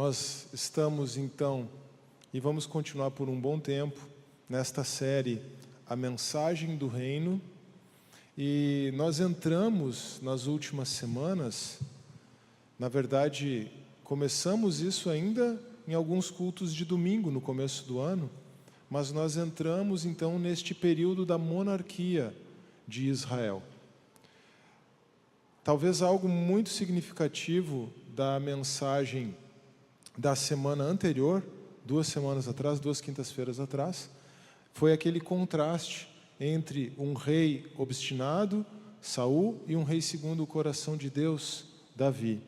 Nós estamos então, e vamos continuar por um bom tempo, nesta série A Mensagem do Reino, e nós entramos nas últimas semanas, na verdade, começamos isso ainda em alguns cultos de domingo, no começo do ano, mas nós entramos então neste período da monarquia de Israel. Talvez algo muito significativo da mensagem da semana anterior, 2 semanas atrás, 2 quintas-feiras atrás, foi aquele contraste entre um rei obstinado, Saul, e um rei segundo o coração de Deus, Davi.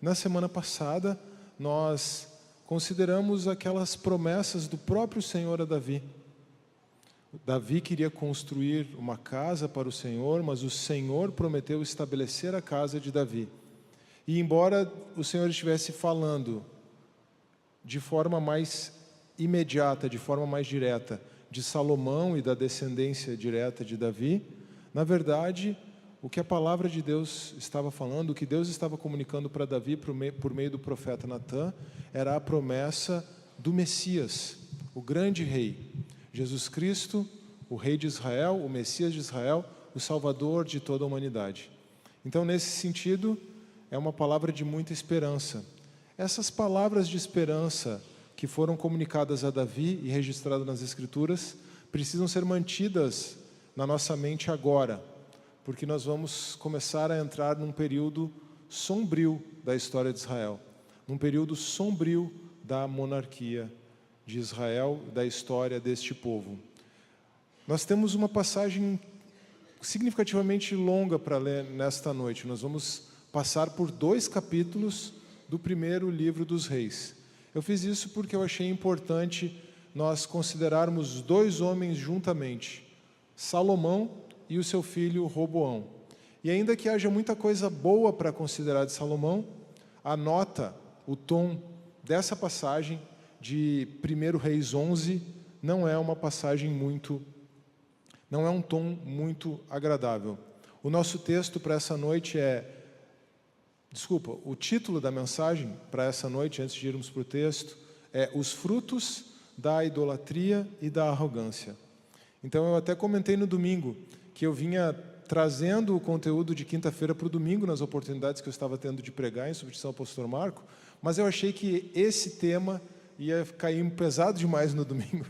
Na semana passada, nós consideramos aquelas promessas do próprio Senhor a Davi. Davi queria construir uma casa para o Senhor, mas o Senhor prometeu estabelecer a casa de Davi. E embora o Senhor estivesse falando de forma mais imediata, de forma mais direta, de Salomão e da descendência direta de Davi, na verdade, o que a palavra de Deus estava falando, o que Deus estava comunicando para Davi por meio do profeta Natã, era a promessa do Messias, o grande rei, Jesus Cristo, o rei de Israel, o Messias de Israel, o Salvador de toda a humanidade. Então, nesse sentido, é uma palavra de muita esperança. Essas palavras de esperança que foram comunicadas a Davi e registradas nas Escrituras precisam ser mantidas na nossa mente agora, porque nós vamos começar a entrar num período sombrio da história de Israel, num período sombrio da monarquia de Israel, da história deste povo. Nós temos uma passagem significativamente longa para ler nesta noite. Nós vamos passar por 2 capítulos do primeiro livro dos Reis. Eu fiz isso porque eu achei importante nós considerarmos 2 homens juntamente, Salomão e o seu filho Roboão. E ainda que haja muita coisa boa para considerar de Salomão, a nota, o tom dessa passagem de 1 Reis 11 não é uma passagem não é um tom muito agradável. O nosso texto para essa noite o título da mensagem para essa noite, antes de irmos para o texto, é Os Frutos da Idolatria e da Arrogância. Então eu até comentei no domingo que eu vinha trazendo o conteúdo de quinta-feira para o domingo, nas oportunidades que eu estava tendo de pregar em substituição ao pastor Marco, mas eu achei que esse tema ia cair pesado demais no domingo.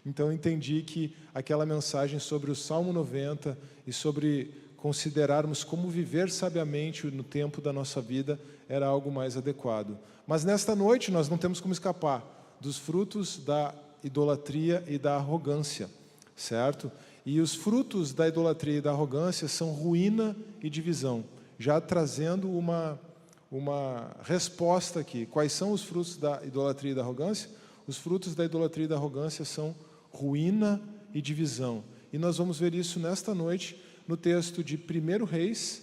Então eu entendi que aquela mensagem sobre o Salmo 90 e sobre considerarmos como viver sabiamente no tempo da nossa vida era algo mais adequado. Mas nesta noite nós não temos como escapar dos frutos da idolatria e da arrogância, certo? E os frutos da idolatria e da arrogância são ruína e divisão. Já trazendo uma resposta aqui. Quais são os frutos da idolatria e da arrogância? Os frutos da idolatria e da arrogância são ruína e divisão. E nós vamos ver isso nesta noite, no texto de 1 Reis.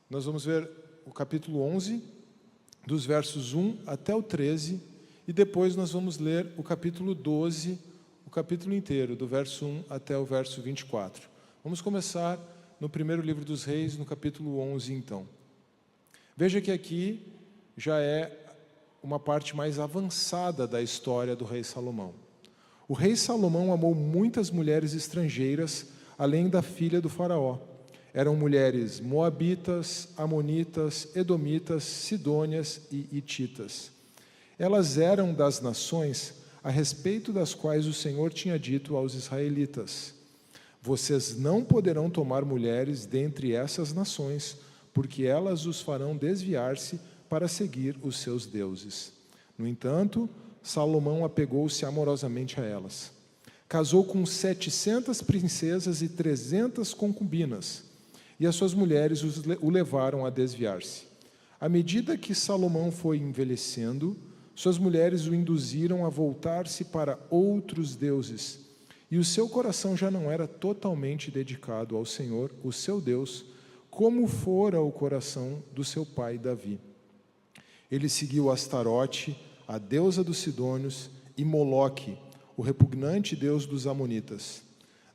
Nós vamos ver o capítulo 11, dos versos 1 até o 13, e depois nós vamos ler o capítulo 12, o capítulo inteiro, do verso 1 até o verso 24. Vamos começar no primeiro livro dos Reis, no capítulo 11, então. Veja que aqui já é uma parte mais avançada da história do rei Salomão. O rei Salomão amou muitas mulheres estrangeiras, além da filha do faraó. Eram mulheres moabitas, amonitas, edomitas, sidônias e hititas. Elas eram das nações a respeito das quais o Senhor tinha dito aos israelitas: vocês não poderão tomar mulheres dentre essas nações, porque elas os farão desviar-se para seguir os seus deuses. No entanto, Salomão apegou-se amorosamente a elas. Casou com 700 princesas e 300 concubinas, e as suas mulheres o levaram a desviar-se. À medida que Salomão foi envelhecendo, suas mulheres o induziram a voltar-se para outros deuses, e o seu coração já não era totalmente dedicado ao Senhor, o seu Deus, como fora o coração do seu pai Davi. Ele seguiu Astarote, a deusa dos sidônios, e Moloque, o repugnante deus dos amonitas.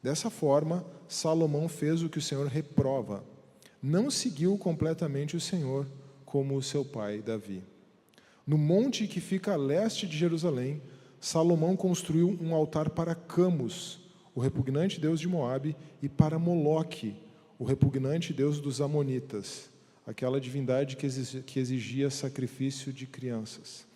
Dessa forma, Salomão fez o que o Senhor reprova. Não seguiu completamente o Senhor, como o seu pai Davi. No monte que fica a leste de Jerusalém, Salomão construiu um altar para Camus, o repugnante deus de Moabe, e para Moloque, o repugnante deus dos Amonitas, aquela divindade que exigia sacrifício de crianças.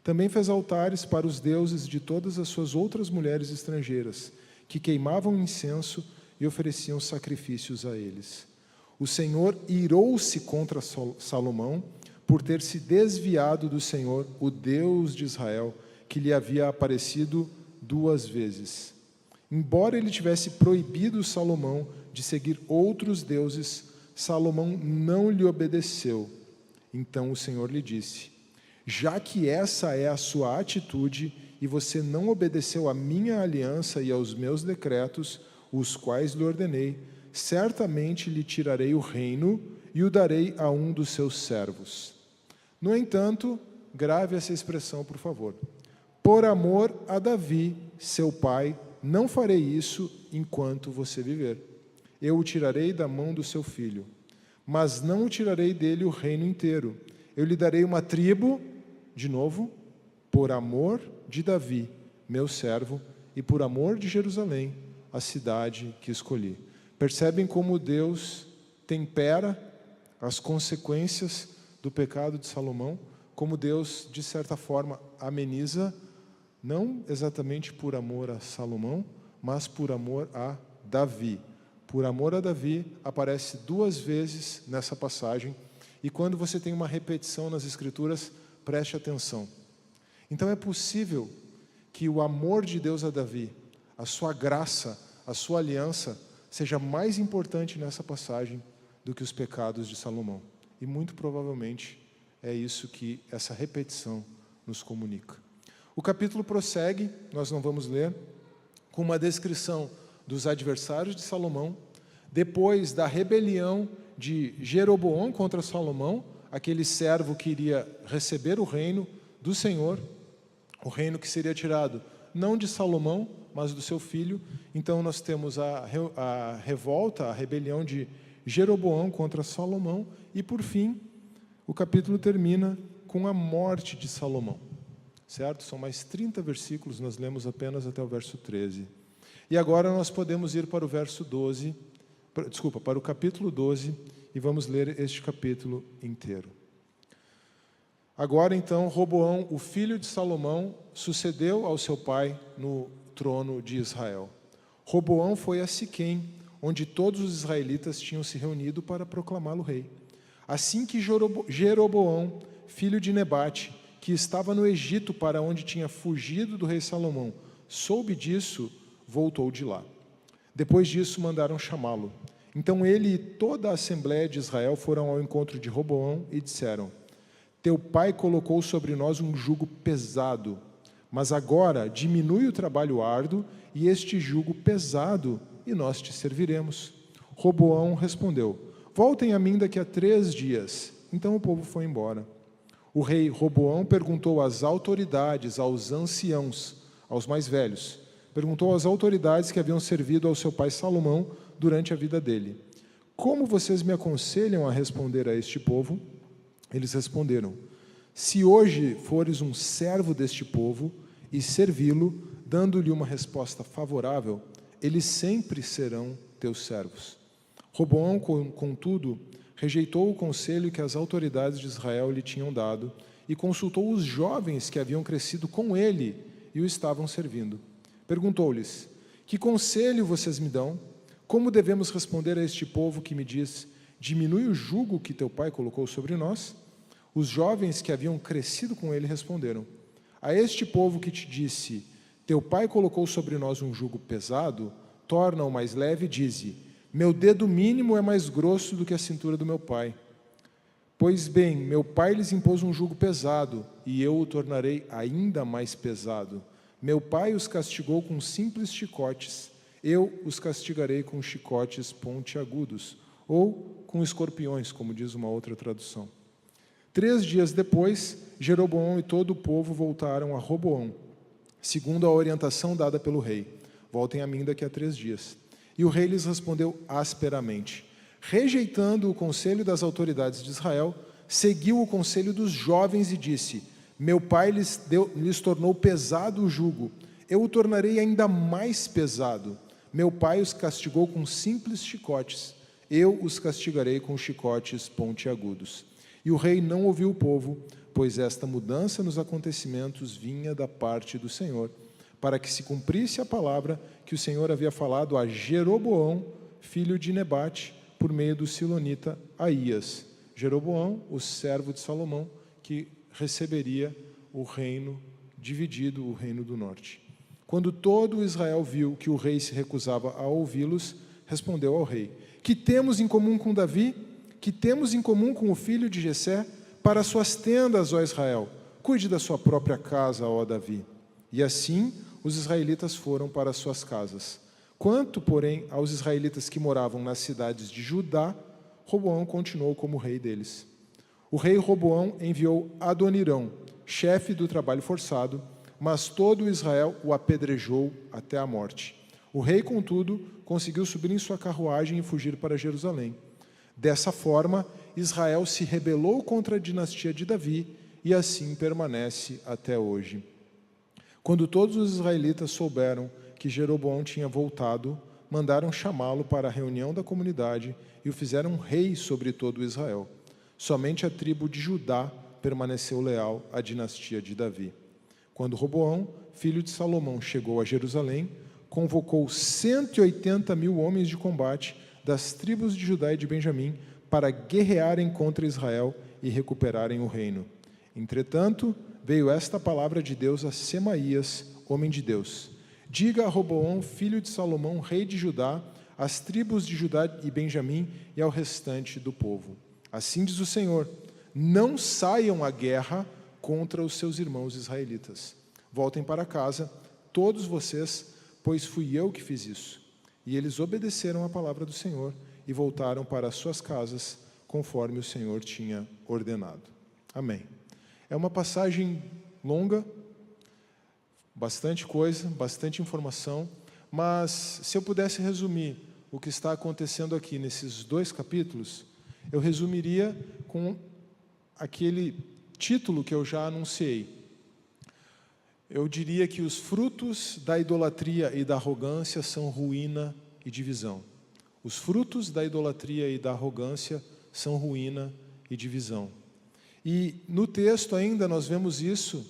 Também fez altares para os deuses de todas as suas outras mulheres estrangeiras, que queimavam incenso e ofereciam sacrifícios a eles. O Senhor irou-se contra Salomão por ter se desviado do Senhor, o Deus de Israel, que lhe havia aparecido 2 vezes. Embora ele tivesse proibido Salomão de seguir outros deuses, Salomão não lhe obedeceu. Então o Senhor lhe disse: já que essa é a sua atitude e você não obedeceu à minha aliança e aos meus decretos, os quais lhe ordenei, certamente lhe tirarei o reino e o darei a um dos seus servos. No entanto, grave essa expressão, por favor. Por amor a Davi, seu pai, não farei isso enquanto você viver. Eu o tirarei da mão do seu filho, mas não o tirarei dele o reino inteiro. Eu lhe darei uma tribo, de novo, por amor de Davi, meu servo, e por amor de Jerusalém, a cidade que escolhi. Percebem como Deus tempera as consequências do pecado de Salomão? Como Deus, de certa forma, ameniza, não exatamente por amor a Salomão, mas por amor a Davi. Por amor a Davi, aparece 2 vezes nessa passagem, e quando você tem uma repetição nas Escrituras, preste atenção. Então é possível que o amor de Deus a Davi, a sua graça, a sua aliança, seja mais importante nessa passagem do que os pecados de Salomão. E muito provavelmente é isso que essa repetição nos comunica. O capítulo prossegue, nós não vamos ler, com uma descrição dos adversários de Salomão, depois da rebelião de Jeroboão contra Salomão, aquele servo que iria receber o reino do Senhor, o reino que seria tirado não de Salomão, mas do seu filho. Então nós temos a revolta, a rebelião de Jeroboão contra Salomão, e por fim, o capítulo termina com a morte de Salomão. Certo? São mais 30 versículos, nós lemos apenas até o verso 13. E agora nós podemos ir para o verso 12, para o capítulo 12, e vamos ler este capítulo inteiro. Agora então, Roboão, o filho de Salomão, sucedeu ao seu pai no trono de Israel. Roboão foi a Siquém, onde todos os israelitas tinham se reunido para proclamá-lo rei. Assim que Jeroboão, filho de Nebate, que estava no Egito para onde tinha fugido do rei Salomão, soube disso, voltou de lá. Depois disso mandaram chamá-lo. Então ele e toda a Assembleia de Israel foram ao encontro de Roboão e disseram: teu pai colocou sobre nós um jugo pesado, mas agora diminui o trabalho árduo e este jugo pesado, e nós te serviremos. Roboão respondeu: voltem a mim daqui a 3 dias. Então o povo foi embora. O rei Roboão perguntou às autoridades, aos anciãos, aos mais velhos, perguntou às autoridades que haviam servido ao seu pai Salomão durante a vida dele: como vocês me aconselham a responder a este povo? Eles responderam: se hoje fores um servo deste povo e servi-lo, dando-lhe uma resposta favorável, eles sempre serão teus servos. Roboão, contudo, rejeitou o conselho que as autoridades de Israel lhe tinham dado e consultou os jovens que haviam crescido com ele e o estavam servindo. Perguntou-lhes: que conselho vocês me dão? Como devemos responder a este povo que me diz: diminui o jugo que teu pai colocou sobre nós? Os jovens que haviam crescido com ele responderam: a este povo que te disse: teu pai colocou sobre nós um jugo pesado, torna-o mais leve e dize: meu dedo mínimo é mais grosso do que a cintura do meu pai. Pois bem, meu pai lhes impôs um jugo pesado, e eu o tornarei ainda mais pesado. Meu pai os castigou com simples chicotes, eu os castigarei com chicotes pontiagudos, ou com escorpiões, como diz uma outra tradução. 3 dias depois, Jeroboão e todo o povo voltaram a Roboão, segundo a orientação dada pelo rei: voltem a mim daqui a 3 dias. E o rei lhes respondeu asperamente. Rejeitando o conselho das autoridades de Israel, seguiu o conselho dos jovens e disse: Meu pai lhes tornou pesado o jugo. Eu o tornarei ainda mais pesado. Meu pai os castigou com simples chicotes. Eu os castigarei com chicotes pontiagudos. E o rei não ouviu o povo, pois esta mudança nos acontecimentos vinha da parte do Senhor, para que se cumprisse a palavra que o Senhor havia falado a Jeroboão, filho de Nebate, por meio do silonita Aías. Jeroboão, o servo de Salomão, que receberia o reino dividido, o reino do norte. Quando todo Israel viu que o rei se recusava a ouvi-los, respondeu ao rei: que temos em comum com Davi? Que temos em comum com o filho de Jessé? Para suas tendas, ó Israel, cuide da sua própria casa, ó Davi. E assim os israelitas foram para suas casas. Quanto, porém, aos israelitas que moravam nas cidades de Judá, Roboão continuou como rei deles. O rei Roboão enviou Adonirão, chefe do trabalho forçado, mas todo Israel o apedrejou até a morte. O rei, contudo, conseguiu subir em sua carruagem e fugir para Jerusalém. Dessa forma, Israel se rebelou contra a dinastia de Davi e assim permanece até hoje. Quando todos os israelitas souberam que Jeroboão tinha voltado, mandaram chamá-lo para a reunião da comunidade e o fizeram rei sobre todo Israel. Somente a tribo de Judá permaneceu leal à dinastia de Davi. Quando Roboão, filho de Salomão, chegou a Jerusalém, convocou 180.000 homens de combate das tribos de Judá e de Benjamim para guerrearem contra Israel e recuperarem o reino. Entretanto, veio esta palavra de Deus a Semaías, homem de Deus: diga a Roboão, filho de Salomão, rei de Judá, às tribos de Judá e Benjamim e ao restante do povo: assim diz o Senhor, não saiam à guerra contra os seus irmãos israelitas. Voltem para casa, todos vocês, pois fui eu que fiz isso. E eles obedeceram à palavra do Senhor e voltaram para as suas casas, conforme o Senhor tinha ordenado. Amém. É uma passagem longa, bastante coisa, bastante informação, mas se eu pudesse resumir o que está acontecendo aqui nesses 2 capítulos, eu resumiria com aquele título que eu já anunciei. Eu diria que os frutos da idolatria e da arrogância são ruína e divisão. Os frutos da idolatria e da arrogância são ruína e divisão. E no texto ainda nós vemos isso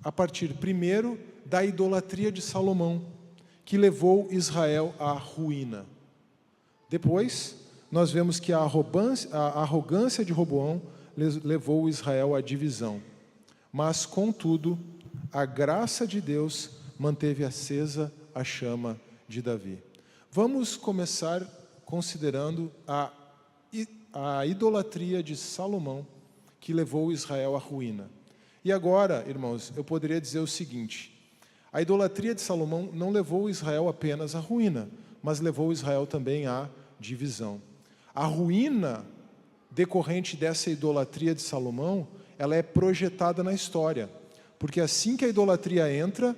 a partir, primeiro, da idolatria de Salomão, que levou Israel à ruína. Depois, nós vemos que a arrogância de Roboão levou Israel à divisão. Mas, contudo, a graça de Deus manteve acesa a chama de Davi. Vamos começar considerando a idolatria de Salomão, que levou Israel à ruína. E agora, irmãos, eu poderia dizer o seguinte: a idolatria de Salomão não levou Israel apenas à ruína, mas levou Israel também à divisão. A ruína decorrente dessa idolatria de Salomão, ela é projetada na história. Porque assim que a idolatria entra,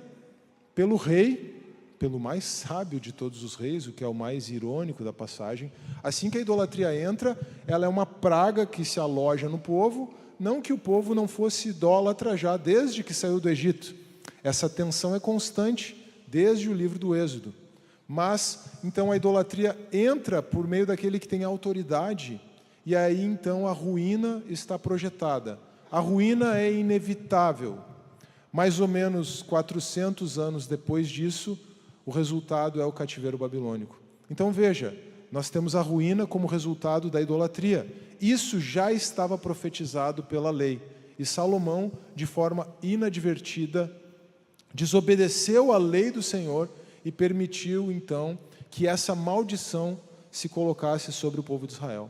pelo rei, pelo mais sábio de todos os reis, o que é o mais irônico da passagem, assim que a idolatria entra, ela é uma praga que se aloja no povo, não que o povo não fosse idólatra já desde que saiu do Egito. Essa tensão é constante desde o livro do Êxodo. Mas, então, a idolatria entra por meio daquele que tem autoridade, e aí, então, a ruína está projetada. A ruína é inevitável. Mais ou menos 400 anos depois disso, o resultado é o cativeiro babilônico. Então veja, nós temos a ruína como resultado da idolatria. Isso já estava profetizado pela lei. E Salomão, de forma inadvertida, desobedeceu a lei do Senhor e permitiu, então, que essa maldição se colocasse sobre o povo de Israel.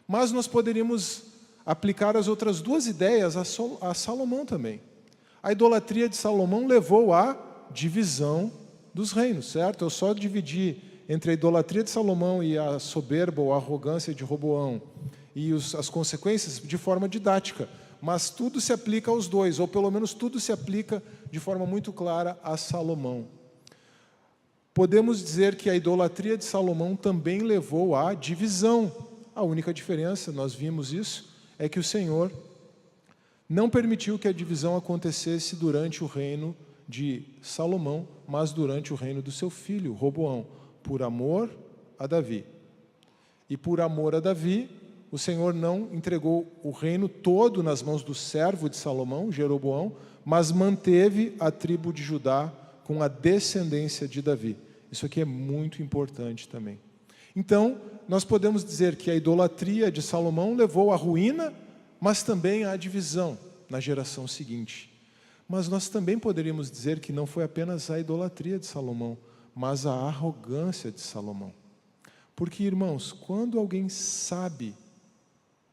Mas nós poderíamos aplicar as outras 2 ideias a Salomão também. A idolatria de Salomão levou à divisão dos reinos, certo? Eu só dividi entre a idolatria de Salomão e a soberba ou a arrogância de Roboão e as consequências de forma didática, mas tudo se aplica aos 2, ou pelo menos tudo se aplica de forma muito clara a Salomão. Podemos dizer que a idolatria de Salomão também levou à divisão. A única diferença, nós vimos isso, é que o Senhor Não permitiu que a divisão acontecesse durante o reino de Salomão, mas durante o reino do seu filho, Roboão, por amor a Davi. E por amor a Davi, o Senhor não entregou o reino todo nas mãos do servo de Salomão, Jeroboão, mas manteve a tribo de Judá com a descendência de Davi. Isso aqui é muito importante também. Então, nós podemos dizer que a idolatria de Salomão levou à ruína, mas também à divisão na geração seguinte. Mas nós também poderíamos dizer que não foi apenas a idolatria de Salomão, mas a arrogância de Salomão. Porque, irmãos, quando alguém sabe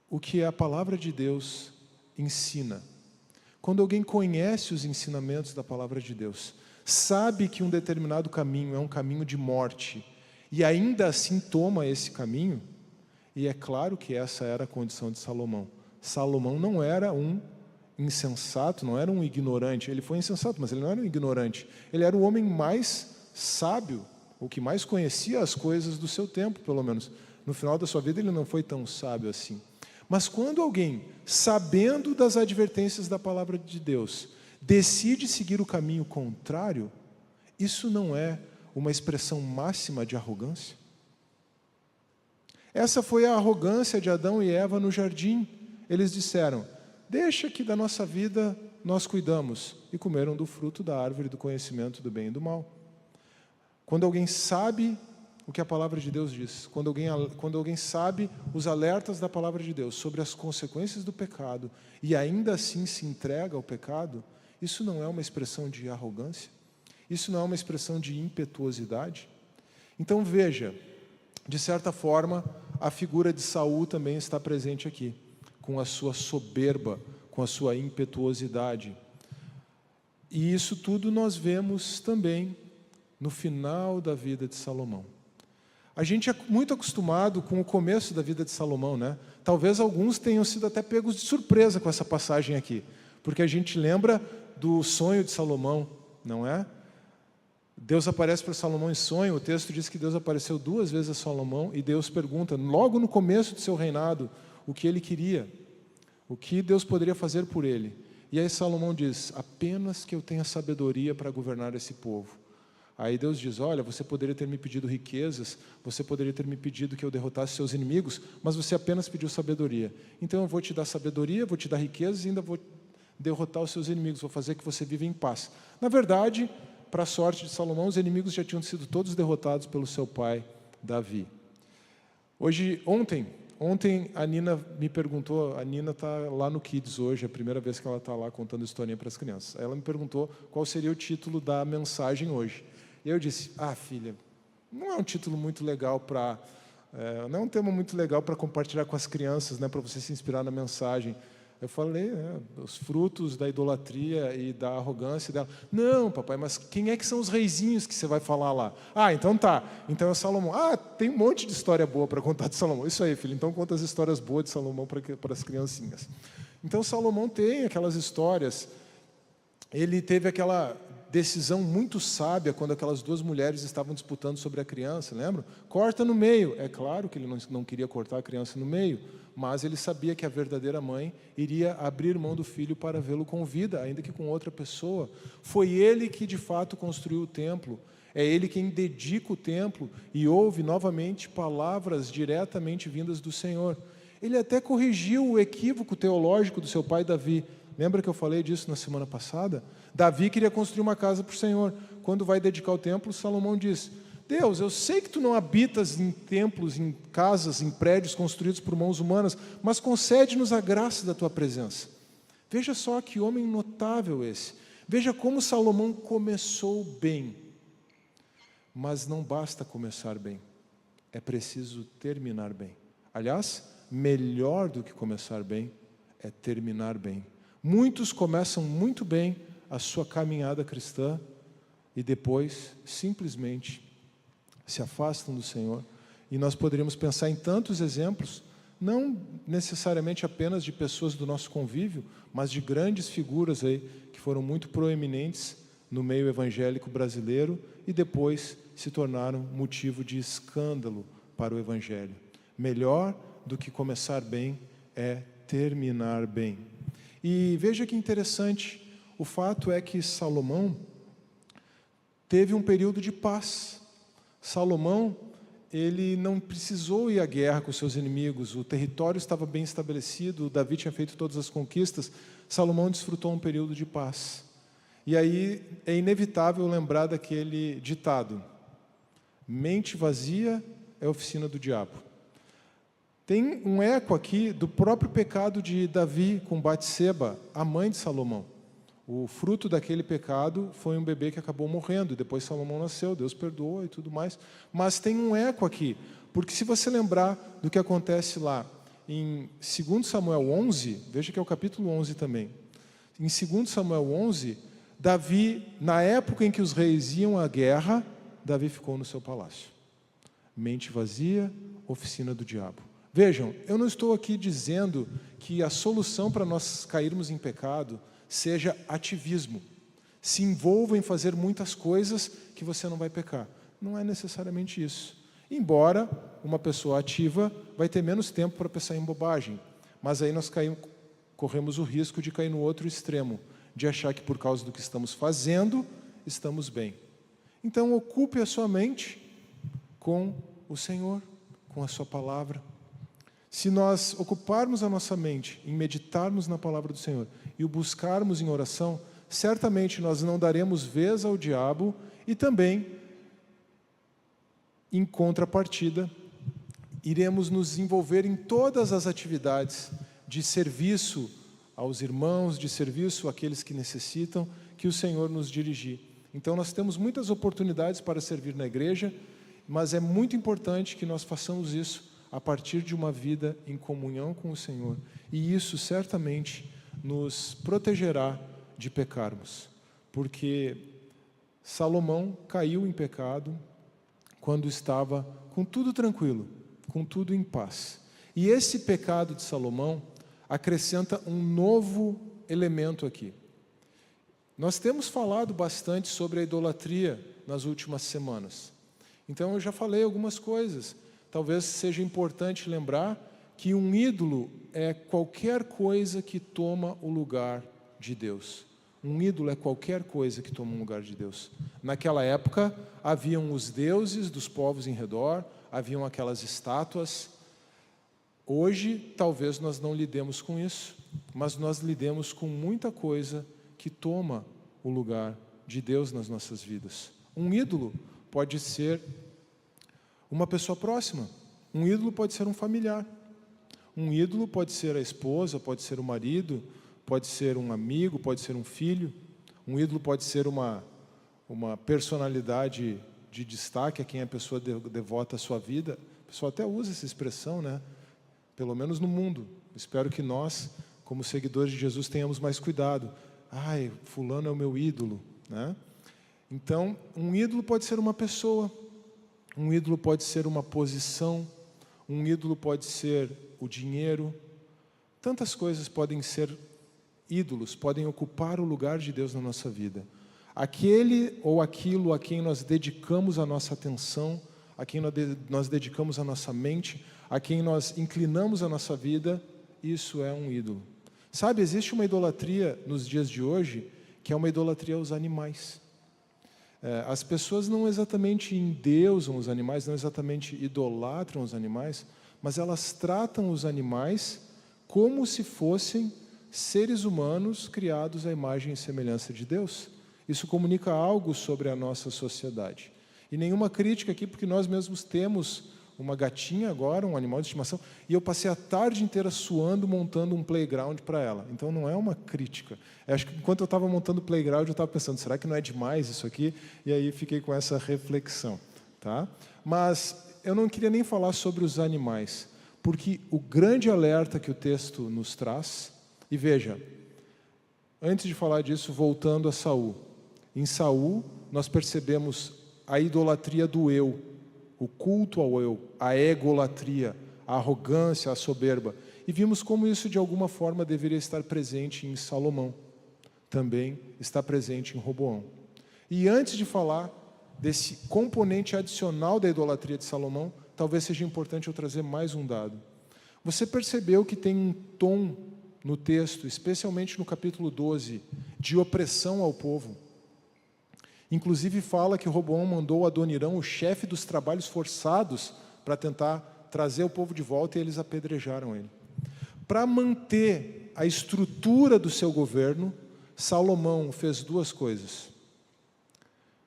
o que a palavra de Deus ensina, quando alguém conhece os ensinamentos da palavra de Deus, sabe que um determinado caminho é um caminho de morte, e ainda assim toma esse caminho, e é claro que essa era a condição de Salomão. Salomão não era um insensato, não era um ignorante. Ele foi insensato, mas ele não era um ignorante. Ele era o homem mais sábio, o que mais conhecia as coisas do seu tempo, pelo menos. No final da sua vida ele não foi tão sábio assim. Mas quando alguém, sabendo das advertências da palavra de Deus, decide seguir o caminho contrário, isso não é uma expressão máxima de arrogância? Essa foi a arrogância de Adão e Eva no jardim. Eles disseram: deixa que da nossa vida nós cuidamos, e comeram do fruto da árvore do conhecimento do bem e do mal. Quando alguém sabe o que a palavra de Deus diz, quando alguém sabe os alertas da palavra de Deus sobre as consequências do pecado e ainda assim se entrega ao pecado, isso não é uma expressão de arrogância? Isso não é uma expressão de impetuosidade? Então veja, de certa forma, a figura de Saul também está presente aqui, com a sua soberba, com a sua impetuosidade. E isso tudo nós vemos também no final da vida de Salomão. A gente é muito acostumado com o começo da vida de Salomão, né? Talvez alguns tenham sido até pegos de surpresa com essa passagem aqui, porque a gente lembra do sonho de Salomão, não é? Deus aparece para Salomão em sonho. O texto diz que Deus apareceu 2 vezes a Salomão, e Deus pergunta, logo no começo do seu reinado, o que ele queria, o que Deus poderia fazer por ele. E aí Salomão diz: apenas que eu tenha sabedoria para governar esse povo. Aí Deus diz: olha, você poderia ter me pedido riquezas, você poderia ter me pedido que eu derrotasse seus inimigos, mas você apenas pediu sabedoria. Então eu vou te dar sabedoria, vou te dar riquezas e ainda vou derrotar os seus inimigos, vou fazer que você viva em paz. Na verdade, para a sorte de Salomão, os inimigos já tinham sido todos derrotados pelo seu pai, Davi. Ontem a Nina me perguntou, a Nina está lá no Kids hoje, é a primeira vez que ela está lá contando historinha para as crianças. Ela me perguntou qual seria o título da mensagem hoje. E eu disse: filha, não é um título muito legal para... não é um tema muito legal para compartilhar com as crianças, né, para você se inspirar na mensagem. Eu falei, os frutos da idolatria e da arrogância dela. Não, papai, mas quem é que são os reizinhos que você vai falar lá? Então tá. Então é Salomão. Tem um monte de história boa para contar de Salomão. Isso aí, filho. Então conta as histórias boas de Salomão para as criancinhas. Então Salomão tem aquelas histórias. Ele teve aquela decisão muito sábia quando aquelas 2 mulheres estavam disputando sobre a criança, lembra? Corta no meio. É claro que ele não queria cortar a criança no meio, mas ele sabia que a verdadeira mãe iria abrir mão do filho para vê-lo com vida, ainda que com outra pessoa. Foi ele que de fato construiu o templo, é ele quem dedica o templo e ouve novamente palavras diretamente vindas do Senhor. Ele até corrigiu o equívoco teológico do seu pai Davi. Lembra que eu falei disso na semana passada? Davi queria construir uma casa para o Senhor. Quando vai dedicar o templo, Salomão diz: Deus, eu sei que tu não habitas em templos, em casas, em prédios construídos por mãos humanas, mas concede-nos a graça da tua presença. Veja só que homem notável esse. Veja como Salomão começou bem. Mas não basta começar bem, é preciso terminar bem. Aliás, melhor do que começar bem é terminar bem. Muitos começam muito bem a sua caminhada cristã e depois simplesmente se afastam do Senhor. E nós poderíamos pensar em tantos exemplos, não necessariamente apenas de pessoas do nosso convívio, mas de grandes figuras aí que foram muito proeminentes no meio evangélico brasileiro e depois se tornaram motivo de escândalo para o Evangelho. Melhor do que começar bem é terminar bem. E veja que interessante, o fato é que Salomão teve um período de paz. Salomão, ele não precisou ir à guerra com seus inimigos, o território estava bem estabelecido, Davi tinha feito todas as conquistas, Salomão desfrutou um período de paz. E aí é inevitável lembrar daquele ditado: mente vazia é oficina do diabo. Tem um eco aqui do próprio pecado de Davi com Batseba, a mãe de Salomão. O fruto daquele pecado foi um bebê que acabou morrendo, e depois Salomão nasceu, Deus perdoou e tudo mais. Mas tem um eco aqui, porque se você lembrar do que acontece lá em 2 Samuel 11, veja que é o capítulo 11 também. Em 2 Samuel 11, Davi, na época em que os reis iam à guerra, Davi ficou no seu palácio. Mente vazia, oficina do diabo. Vejam, eu não estou aqui dizendo que a solução para nós cairmos em pecado seja ativismo. Se envolva em fazer muitas coisas que você não vai pecar. Não é necessariamente isso. Embora uma pessoa ativa vai ter menos tempo para pensar em bobagem. Mas aí nós corremos o risco de cair no outro extremo, de achar que por causa do que estamos fazendo, estamos bem. Então ocupe a sua mente com o Senhor, com a sua palavra. Se nós ocuparmos a nossa mente em meditarmos na palavra do Senhor e o buscarmos em oração, certamente nós não daremos vez ao diabo e também, em contrapartida, iremos nos envolver em todas as atividades de serviço aos irmãos, de serviço àqueles que necessitam, que o Senhor nos dirigir. Então nós temos muitas oportunidades para servir na igreja, mas é muito importante que nós façamos isso a partir de uma vida em comunhão com o Senhor. E isso certamente nos protegerá de pecarmos. Porque Salomão caiu em pecado quando estava com tudo tranquilo, com tudo em paz. E esse pecado de Salomão acrescenta um novo elemento aqui. Nós temos falado bastante sobre a idolatria nas últimas semanas. Então eu já falei algumas coisas. Talvez seja importante lembrar que um ídolo é qualquer coisa que toma o lugar de Deus. Um ídolo é qualquer coisa que toma o lugar de Deus. Naquela época, haviam os deuses dos povos em redor, haviam aquelas estátuas. Hoje, talvez nós não lidemos com isso, mas nós lidemos com muita coisa que toma o lugar de Deus nas nossas vidas. Um ídolo pode ser uma pessoa próxima. Um ídolo pode ser um familiar. Um ídolo pode ser a esposa, pode ser o marido, pode ser um amigo, pode ser um filho. Um ídolo pode ser uma personalidade de destaque a quem a pessoa devota a sua vida. O pessoal até usa essa expressão, né? Pelo menos no mundo. Espero que nós, como seguidores de Jesus, tenhamos mais cuidado. Ai, fulano é o meu ídolo, né? Então, um ídolo pode ser uma pessoa. Um ídolo pode ser uma posição, um ídolo pode ser o dinheiro. Tantas coisas podem ser ídolos, podem ocupar o lugar de Deus na nossa vida. Aquele ou aquilo a quem nós dedicamos a nossa atenção, a quem nós dedicamos a nossa mente, a quem nós inclinamos a nossa vida, isso é um ídolo. Sabe, existe uma idolatria nos dias de hoje, que é uma idolatria aos animais. As pessoas não exatamente endeusam os animais, não exatamente idolatram os animais, mas elas tratam os animais como se fossem seres humanos criados à imagem e semelhança de Deus. Isso comunica algo sobre a nossa sociedade. E nenhuma crítica aqui, porque nós mesmos temos uma gatinha agora, um animal de estimação, e eu passei a tarde inteira suando, montando um playground para ela. Então não é uma crítica. Eu acho que enquanto eu estava montando o playground, eu estava pensando, será que não é demais isso aqui? E aí fiquei com essa reflexão. Tá? Mas eu não queria nem falar sobre os animais, porque o grande alerta que o texto nos traz, e veja, antes de falar disso, voltando a Saul. Em Saul, nós percebemos a idolatria do eu, o culto ao eu, a egolatria, a arrogância, a soberba. E vimos como isso, de alguma forma, deveria estar presente em Salomão. Também está presente em Roboão. E antes de falar desse componente adicional da idolatria de Salomão, talvez seja importante eu trazer mais um dado. Você percebeu que tem um tom no texto, especialmente no capítulo 12, de opressão ao povo. Inclusive fala que Roboão mandou Adonirão, o chefe dos trabalhos forçados, para tentar trazer o povo de volta, e eles apedrejaram ele. Para manter a estrutura do seu governo, Salomão fez duas coisas.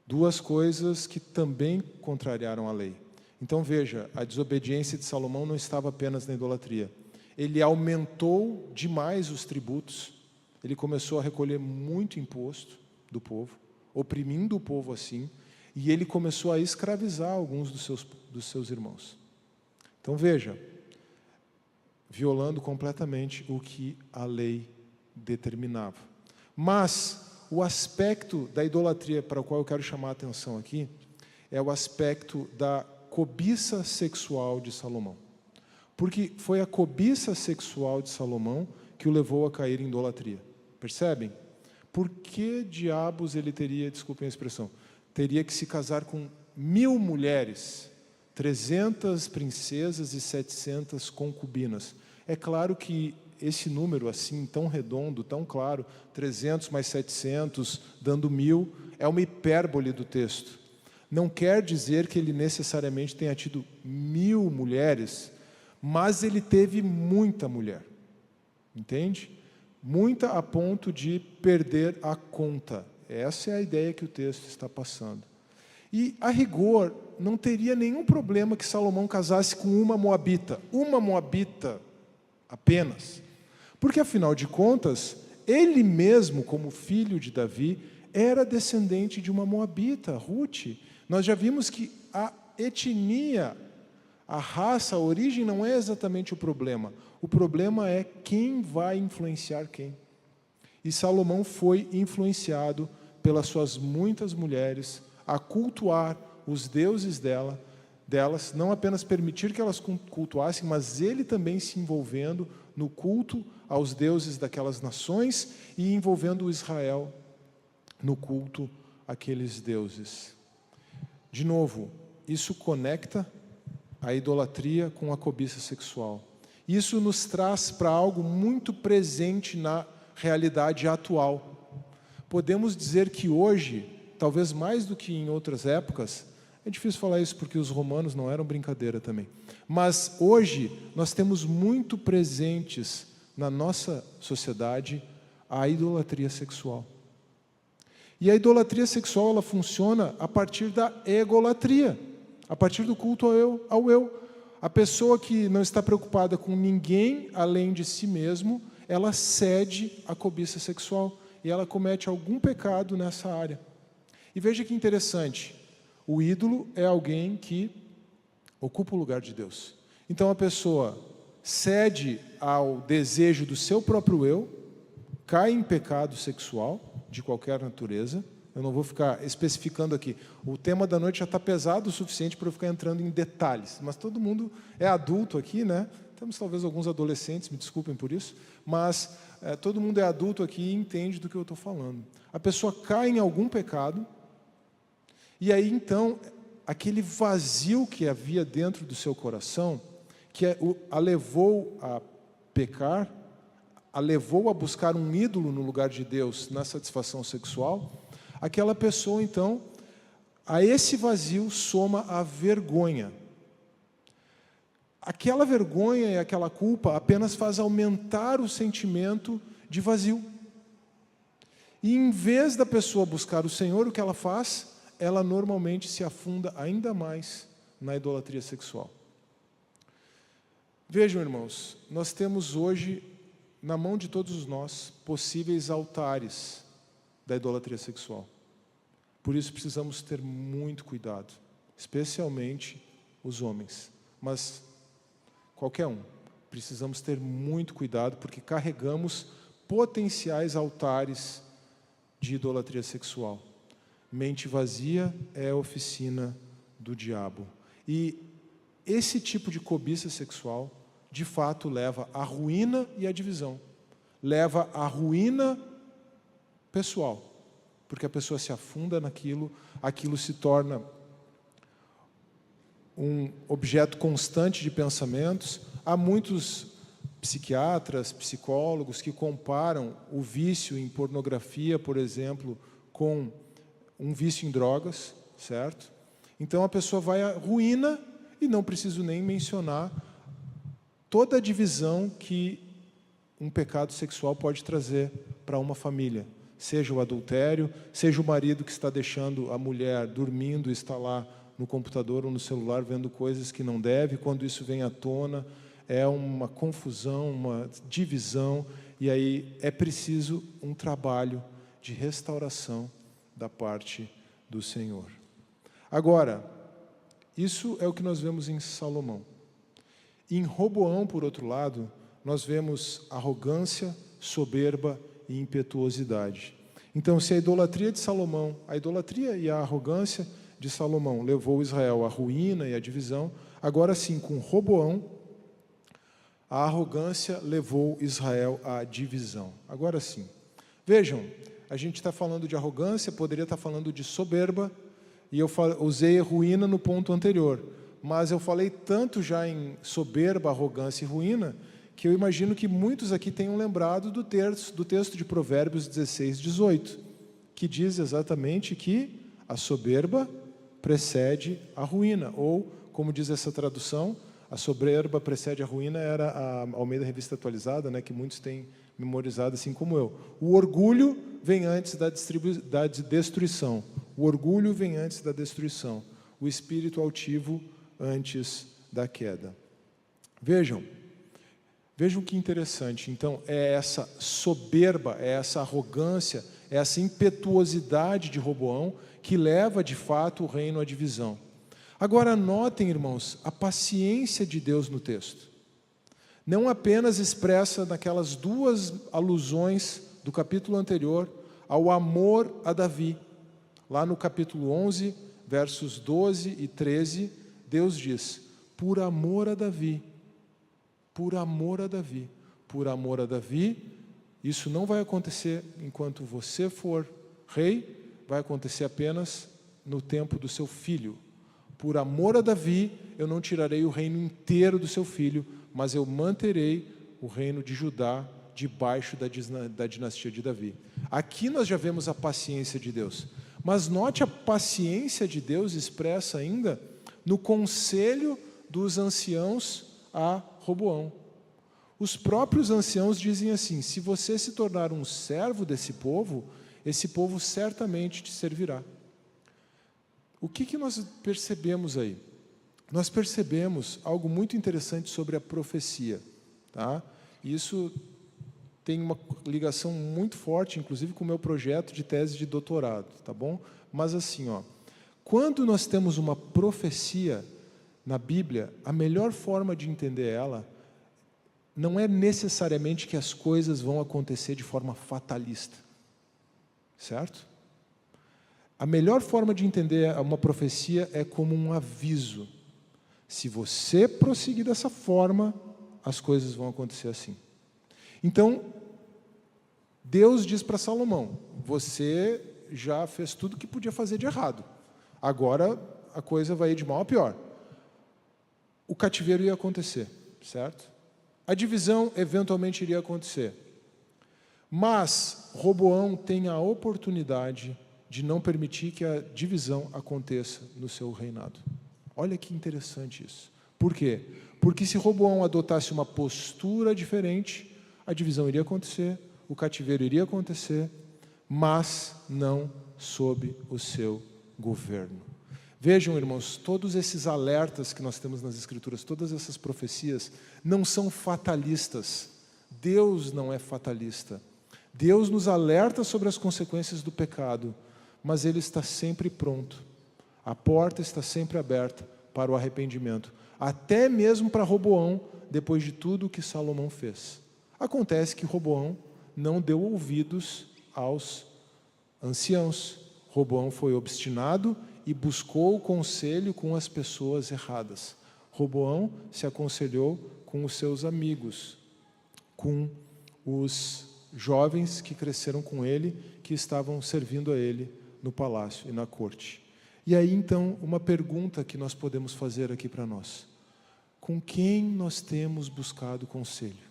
Duas coisas que também contrariaram a lei. Então veja, a desobediência de Salomão não estava apenas na idolatria. Ele aumentou demais os tributos, ele começou a recolher muito imposto do povo, oprimindo o povo assim, e ele começou a escravizar alguns dos seus irmãos. Então veja, violando completamente o que a lei determinava. Mas o aspecto da idolatria para o qual eu quero chamar a atenção aqui é o aspecto da cobiça sexual de Salomão. Porque foi a cobiça sexual de Salomão que o levou a cair em idolatria. Percebem? Por que diabos ele teria, desculpem a expressão, teria que se casar com 1000 mulheres, 300 princesas e 700 concubinas? É claro que esse número assim, tão redondo, tão claro, 300 mais 700, dando 1000, é uma hipérbole do texto. Não quer dizer que ele necessariamente tenha tido 1000 mulheres, mas ele teve muita mulher, entende? Muita a ponto de perder a conta. Essa é a ideia que o texto está passando. E, a rigor, não teria nenhum problema que Salomão casasse com uma moabita apenas. Porque, afinal de contas, ele mesmo, como filho de Davi, era descendente de uma moabita, Ruth. Nós já vimos que a etnia, a raça, a origem não é exatamente o problema. O problema é quem vai influenciar quem. E Salomão foi influenciado pelas suas muitas mulheres a cultuar os deuses delas, não apenas permitir que elas cultuassem, mas ele também se envolvendo no culto aos deuses daquelas nações e envolvendo Israel no culto àqueles deuses. De novo, isso conecta a idolatria com a cobiça sexual. Isso nos traz para algo muito presente na realidade atual. Podemos dizer que hoje, talvez mais do que em outras épocas, é difícil falar isso porque os romanos não eram brincadeira também, mas hoje nós temos muito presentes na nossa sociedade a idolatria sexual. E a idolatria sexual, ela funciona a partir da egolatria, a partir do culto ao eu. A pessoa que não está preocupada com ninguém além de si mesmo, ela cede à cobiça sexual e ela comete algum pecado nessa área. E veja que interessante, o ídolo é alguém que ocupa o lugar de Deus. Então a pessoa cede ao desejo do seu próprio eu, cai em pecado sexual de qualquer natureza. Eu não vou ficar especificando aqui. O tema da noite já está pesado o suficiente para eu ficar entrando em detalhes. Mas todo mundo é adulto aqui, né? Temos talvez alguns adolescentes, me desculpem por isso. Mas todo mundo é adulto aqui e entende do que eu estou falando. A pessoa cai em algum pecado. E aí, então, aquele vazio que havia dentro do seu coração, que a levou a pecar, a levou a buscar um ídolo no lugar de Deus na satisfação sexual, aquela pessoa, então, a esse vazio soma a vergonha. Aquela vergonha e aquela culpa apenas faz aumentar o sentimento de vazio. E em vez da pessoa buscar o Senhor, o que ela faz? Ela normalmente se afunda ainda mais na idolatria sexual. Vejam, irmãos, nós temos hoje, na mão de todos nós, possíveis altares da idolatria sexual. Por isso precisamos ter muito cuidado, especialmente os homens, mas qualquer um. Precisamos ter muito cuidado porque carregamos potenciais altares de idolatria sexual. Mente vazia é a oficina do diabo. E esse tipo de cobiça sexual, de fato, leva à ruína e à divisão. Leva à ruína pessoal, porque a pessoa se afunda naquilo, aquilo se torna um objeto constante de pensamentos. Há muitos psiquiatras, psicólogos que comparam o vício em pornografia, por exemplo, com um vício em drogas, certo? Então a pessoa vai à ruína, e não preciso nem mencionar toda a divisão que um pecado sexual pode trazer para uma família. Seja o adultério, seja o marido que está deixando a mulher dormindo e está lá no computador ou no celular vendo coisas que não deve. Quando isso vem à tona, é uma confusão, uma divisão, e aí é preciso um trabalho de restauração da parte do Senhor. Agora, isso é o que nós vemos em Salomão. Em Roboão, por outro lado, nós vemos arrogância, soberba e impetuosidade. Então, se a idolatria de Salomão, a idolatria e a arrogância de Salomão levou Israel à ruína e à divisão, agora sim, com Roboão, a arrogância levou Israel à divisão. Agora sim. Vejam, a gente está falando de arrogância, poderia estar falando de soberba, e eu usei ruína no ponto anterior, mas eu falei tanto já em soberba, arrogância e ruína, que eu imagino que muitos aqui tenham lembrado do texto de Provérbios 16, 18, que diz exatamente que a soberba precede a ruína, ou, como diz essa tradução, a soberba precede a ruína, era a Almeida Revista Atualizada, né, que muitos têm memorizado, assim como eu. O orgulho vem antes da destruição. O orgulho vem antes da destruição. O espírito altivo antes da queda. Vejam que interessante. Então, é essa soberba, é essa arrogância, é essa impetuosidade de Roboão que leva, de fato, o reino à divisão. Agora, notem, irmãos, a paciência de Deus no texto. Não apenas expressa naquelas duas alusões do capítulo anterior ao amor a Davi. Lá no capítulo 11, versos 12 e 13, Deus diz: por amor a Davi, por amor a Davi, por amor a Davi, isso não vai acontecer enquanto você for rei, vai acontecer apenas no tempo do seu filho. Por amor a Davi, eu não tirarei o reino inteiro do seu filho, mas eu manterei o reino de Judá debaixo da dinastia de Davi. Aqui nós já vemos a paciência de Deus. Mas note a paciência de Deus expressa ainda no conselho dos anciãos a Roboão. Os próprios anciãos dizem assim: se você se tornar um servo desse povo, esse povo certamente te servirá. O que nós percebemos aí? Nós percebemos algo muito interessante sobre a profecia. Tá? Isso tem uma ligação muito forte, inclusive, com o meu projeto de tese de doutorado. Tá bom? Mas assim, quando nós temos uma profecia na Bíblia, a melhor forma de entender ela não é necessariamente que as coisas vão acontecer de forma fatalista. Certo? A melhor forma de entender uma profecia é como um aviso. Se você prosseguir dessa forma, as coisas vão acontecer assim. Então, Deus diz para Salomão: você já fez tudo o que podia fazer de errado. Agora a coisa vai ir de mal a pior. O cativeiro ia acontecer, certo? A divisão eventualmente iria acontecer. Mas Roboão tem a oportunidade de não permitir que a divisão aconteça no seu reinado. Olha que interessante isso. Por quê? Porque se Roboão adotasse uma postura diferente, a divisão iria acontecer, o cativeiro iria acontecer, mas não sob o seu governo. Vejam, irmãos, todos esses alertas que nós temos nas Escrituras, todas essas profecias, não são fatalistas. Deus não é fatalista. Deus nos alerta sobre as consequências do pecado, mas Ele está sempre pronto. A porta está sempre aberta para o arrependimento, até mesmo para Roboão, depois de tudo o que Salomão fez. Acontece que Roboão não deu ouvidos aos anciãos. Roboão foi obstinado e buscou o conselho com as pessoas erradas. Roboão se aconselhou com os seus amigos, com os jovens que cresceram com ele, que estavam servindo a ele no palácio e na corte. E aí, então, uma pergunta que nós podemos fazer aqui para nós: com quem nós temos buscado conselho?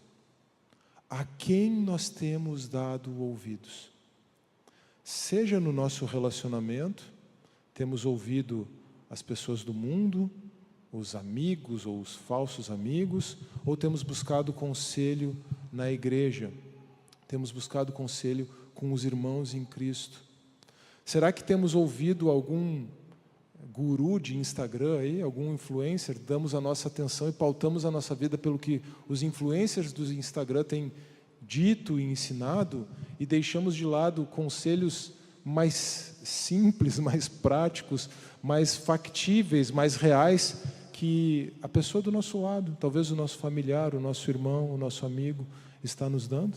a quem nós temos dado ouvidos. Seja no nosso relacionamento, temos ouvido as pessoas do mundo, os amigos ou os falsos amigos, ou temos buscado conselho na igreja, temos buscado conselho com os irmãos em Cristo. Será que temos ouvido algum guru de Instagram, aí, algum influencer, damos a nossa atenção e pautamos a nossa vida pelo que os influencers do Instagram têm dito e ensinado, e deixamos de lado conselhos mais simples, mais práticos, mais factíveis, mais reais, que a pessoa do nosso lado, talvez o nosso familiar, o nosso irmão, o nosso amigo, está nos dando?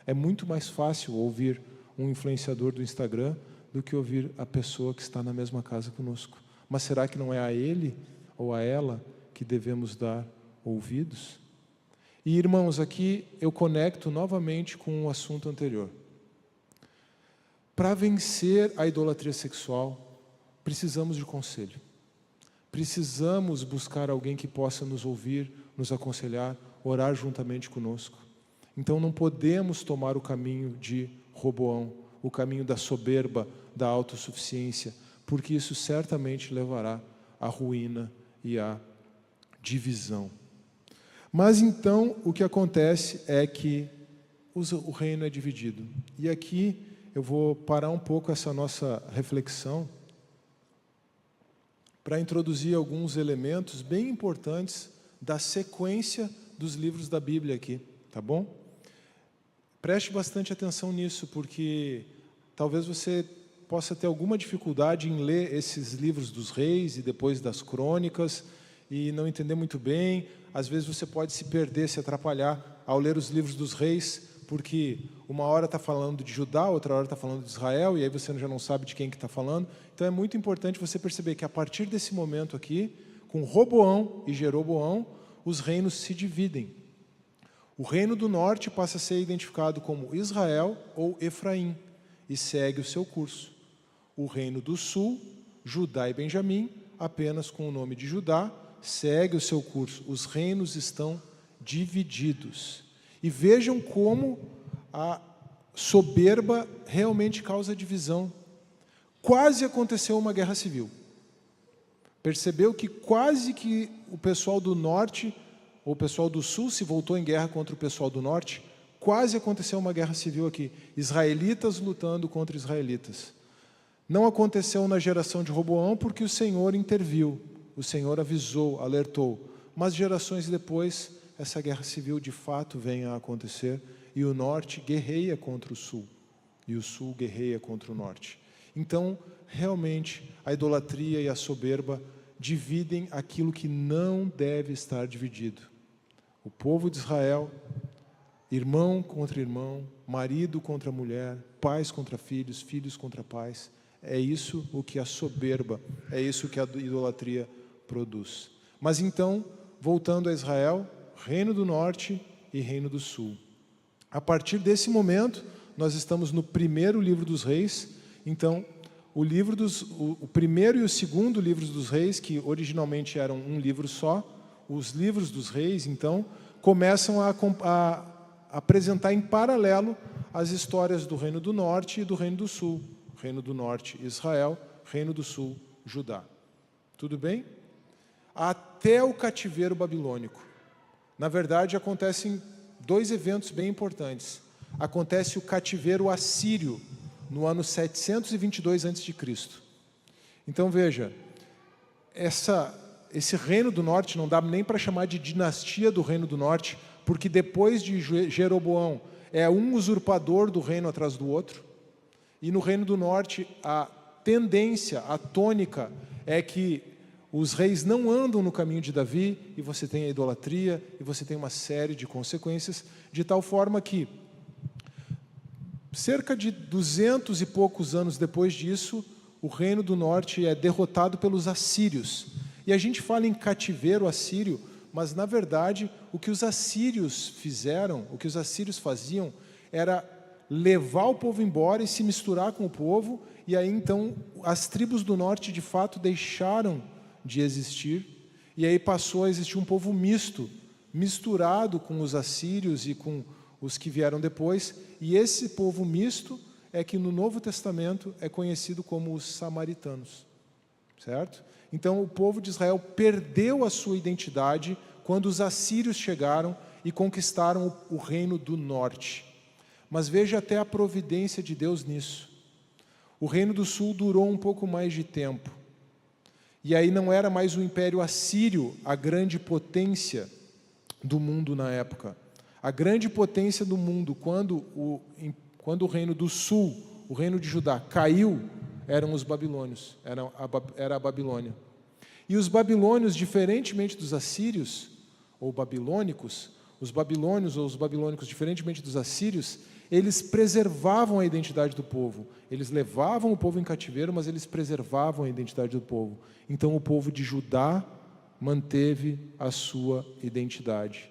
É muito mais fácil ouvir um influenciador do Instagram do que ouvir a pessoa que está na mesma casa conosco. Mas será que não é a ele ou a ela que devemos dar ouvidos? E, irmãos, aqui eu conecto novamente com o assunto anterior. Para vencer a idolatria sexual, precisamos de conselho. Precisamos buscar alguém que possa nos ouvir, nos aconselhar, orar juntamente conosco. Então não podemos tomar o caminho de Roboão, o caminho da soberba, da autossuficiência, porque isso certamente levará à ruína e à divisão. Mas então o que acontece é que o reino é dividido. E aqui eu vou parar um pouco essa nossa reflexão para introduzir alguns elementos bem importantes da sequência dos livros da Bíblia aqui, tá bom? Preste bastante atenção nisso, porque talvez você possa ter alguma dificuldade em ler esses livros dos reis e depois das crônicas e não entender muito bem. Às vezes você pode se perder, se atrapalhar ao ler os livros dos reis, porque uma hora está falando de Judá, outra hora está falando de Israel, e aí você já não sabe de quem que está falando. Então é muito importante você perceber que a partir desse momento aqui, com Roboão e Jeroboão, os reinos se dividem. O reino do norte passa a ser identificado como Israel ou Efraim, e segue o seu curso. O reino do sul, Judá e Benjamim, apenas com o nome de Judá, segue o seu curso. Os reinos estão divididos. E vejam como a soberba realmente causa divisão. Quase aconteceu uma guerra civil. Percebeu que quase que o pessoal do norte, ou o pessoal do sul, se voltou em guerra contra o pessoal do norte. Quase aconteceu uma guerra civil aqui. Israelitas lutando contra israelitas. Não aconteceu na geração de Roboão porque o Senhor interviu. O Senhor avisou, alertou. Mas gerações depois, essa guerra civil de fato vem a acontecer e o norte guerreia contra o sul. E o sul guerreia contra o norte. Então, realmente, a idolatria e a soberba dividem aquilo que não deve estar dividido. O povo de Israel, irmão contra irmão, marido contra mulher, pais contra filhos, filhos contra pais. É isso o que a soberba, é isso que a idolatria produz. Mas então, voltando a Israel, reino do norte e reino do sul. A partir desse momento, nós estamos no primeiro livro dos reis. Então, o primeiro e o segundo livros dos reis, que originalmente eram um livro só, os livros dos reis, então, começam a apresentar em paralelo as histórias do reino do norte e do reino do sul. Reino do norte, Israel, reino do sul, Judá. Tudo bem? Até o cativeiro babilônico. Na verdade, acontecem dois eventos bem importantes. Acontece o cativeiro assírio, no ano 722 a.C. Então, veja, esse reino do norte não dá nem para chamar de dinastia do reino do norte, porque depois de Jeroboão é um usurpador do reino atrás do outro. E no reino do norte, a tendência, a tônica, é que os reis não andam no caminho de Davi, e você tem a idolatria, e você tem uma série de consequências, de tal forma que, cerca de 200 e poucos anos depois disso, o reino do norte é derrotado pelos assírios. E a gente fala em cativeiro assírio, mas, na verdade, o que os assírios fizeram, o que os assírios faziam, era levar o povo embora e se misturar com o povo, e aí então as tribos do norte de fato deixaram de existir, e aí passou a existir um povo misto, misturado com os assírios e com os que vieram depois, e esse povo misto é que no Novo Testamento é conhecido como os samaritanos, certo? Então o povo de Israel perdeu a sua identidade quando os assírios chegaram e conquistaram o reino do norte. Mas veja até a providência de Deus nisso. O reino do sul durou um pouco mais de tempo. E aí não era mais o Império Assírio a grande potência do mundo na época. A grande potência do mundo, quando o reino do sul, o reino de Judá, caiu, eram os babilônios, era a Babilônia. E os babilônios, diferentemente dos assírios, ou babilônicos, os babilônicos, diferentemente dos assírios, eles preservavam a identidade do povo. Eles levavam o povo em cativeiro, mas eles preservavam a identidade do povo. Então o povo de Judá manteve a sua identidade.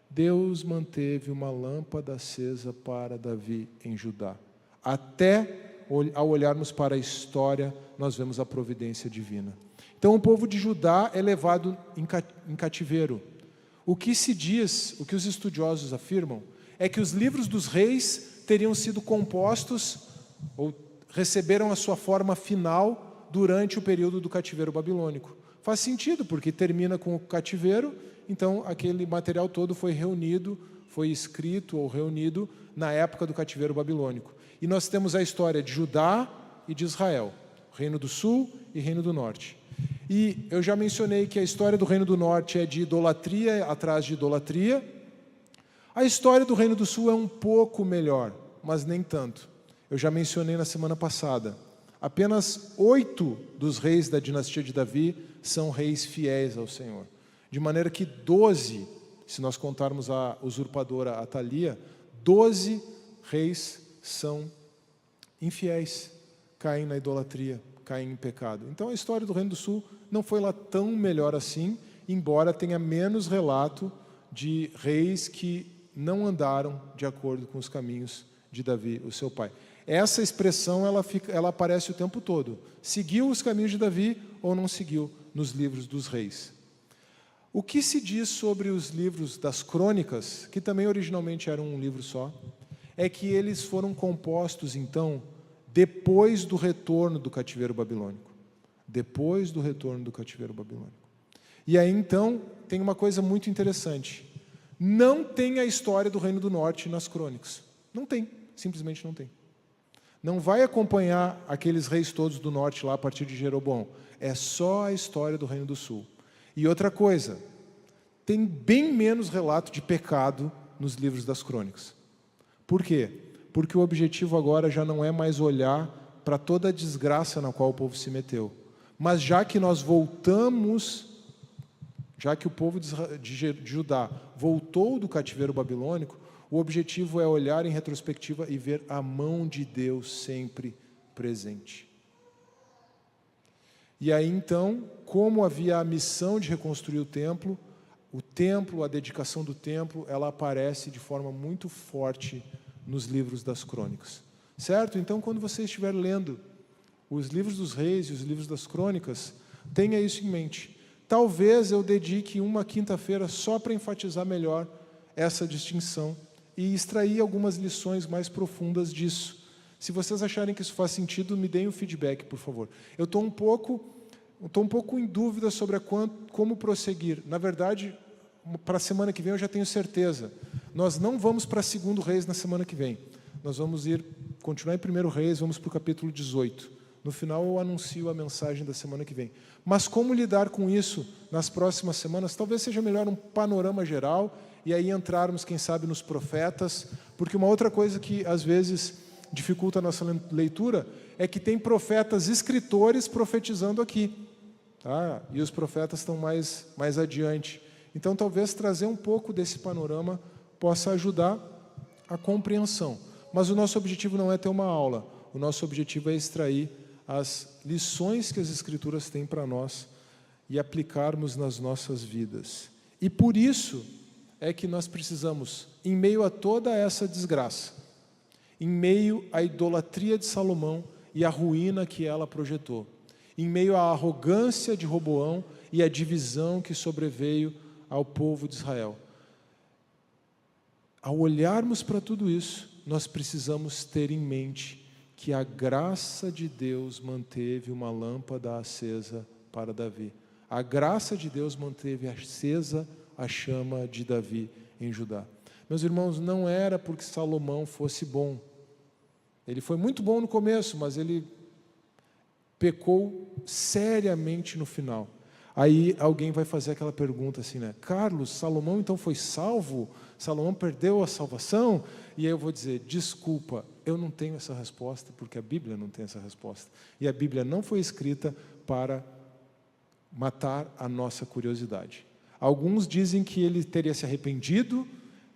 Deus manteve uma lâmpada acesa para Davi em Judá. Até ao olharmos para a história, nós vemos a providência divina. Então o povo de Judá é levado em cativeiro. O que se diz, o que os estudiosos afirmam, é que os livros dos reis teriam sido compostos ou receberam a sua forma final durante o período do cativeiro babilônico. Faz sentido, porque termina com o cativeiro, então aquele material todo foi reunido, foi escrito ou reunido na época do cativeiro babilônico. E nós temos a história de Judá e de Israel, Reino do Sul e Reino do Norte. E eu já mencionei que a história do Reino do Norte é de idolatria atrás de idolatria. A história do Reino do Sul é um pouco melhor, mas nem tanto. Eu já mencionei na semana passada. Apenas 8 dos reis da dinastia de Davi são reis fiéis ao Senhor. De maneira que 12, se nós contarmos a usurpadora Atalia, 12 reis são infiéis, caem na idolatria, caem em pecado. Então a história do Reino do Sul não foi lá tão melhor assim, embora tenha menos relato de reis que não andaram de acordo com os caminhos de Davi, o seu pai. Essa expressão ela aparece o tempo todo. Seguiu os caminhos de Davi ou não seguiu nos livros dos reis. O que se diz sobre os livros das crônicas, que também originalmente eram um livro só, é que eles foram compostos, então, depois do retorno do cativeiro babilônico. Depois do retorno do cativeiro babilônico. E aí, então, tem uma coisa muito interessante. Não tem a história do Reino do Norte nas crônicas. Não tem, simplesmente não tem. Não vai acompanhar aqueles reis todos do norte lá a partir de Jeroboão. É só a história do Reino do Sul. E outra coisa, tem bem menos relato de pecado nos livros das crônicas. Por quê? Porque o objetivo agora já não é mais olhar para toda a desgraça na qual o povo se meteu. Mas já que nós voltamos, já que o povo de Judá voltou do cativeiro babilônico, o objetivo é olhar em retrospectiva e ver a mão de Deus sempre presente. E aí então, como havia a missão de reconstruir o templo, a dedicação do templo, ela aparece de forma muito forte nos livros das crônicas. Certo? Então, quando você estiver lendo os livros dos reis e os livros das crônicas, tenha isso em mente. Talvez eu dedique uma quinta-feira só para enfatizar melhor essa distinção e extrair algumas lições mais profundas disso. Se vocês acharem que isso faz sentido, me deem um feedback, por favor. Eu estou um pouco em dúvida sobre como prosseguir. Na verdade, para a semana que vem eu já tenho certeza. Nós não vamos para 2 Reis na semana que vem. Nós vamos continuar em 1 Reis, vamos para o capítulo 18. No final eu anuncio a mensagem da semana que vem. Mas como lidar com isso nas próximas semanas? Talvez seja melhor um panorama geral e aí entrarmos, quem sabe, nos profetas, porque uma outra coisa que às vezes dificulta a nossa leitura é que tem profetas escritores profetizando aqui, tá? E os profetas estão mais adiante. Então talvez trazer um pouco desse panorama possa ajudar a compreensão. Mas o nosso objetivo não é ter uma aula, o nosso objetivo é extrair as lições que as Escrituras têm para nós e aplicarmos nas nossas vidas. E por isso é que nós precisamos, em meio a toda essa desgraça, em meio à idolatria de Salomão e à ruína que ela projetou, em meio à arrogância de Roboão e à divisão que sobreveio ao povo de Israel, ao olharmos para tudo isso, nós precisamos ter em mente que a graça de Deus manteve uma lâmpada acesa para Davi. A graça de Deus manteve acesa a chama de Davi em Judá. Meus irmãos, não era porque Salomão fosse bom. Ele foi muito bom no começo, mas ele pecou seriamente no final. Aí alguém vai fazer aquela pergunta assim, né? Carlos, Salomão então foi salvo? Salomão perdeu a salvação? E aí eu vou dizer, desculpa, eu não tenho essa resposta, porque a Bíblia não tem essa resposta. E a Bíblia não foi escrita para matar a nossa curiosidade. Alguns dizem que ele teria se arrependido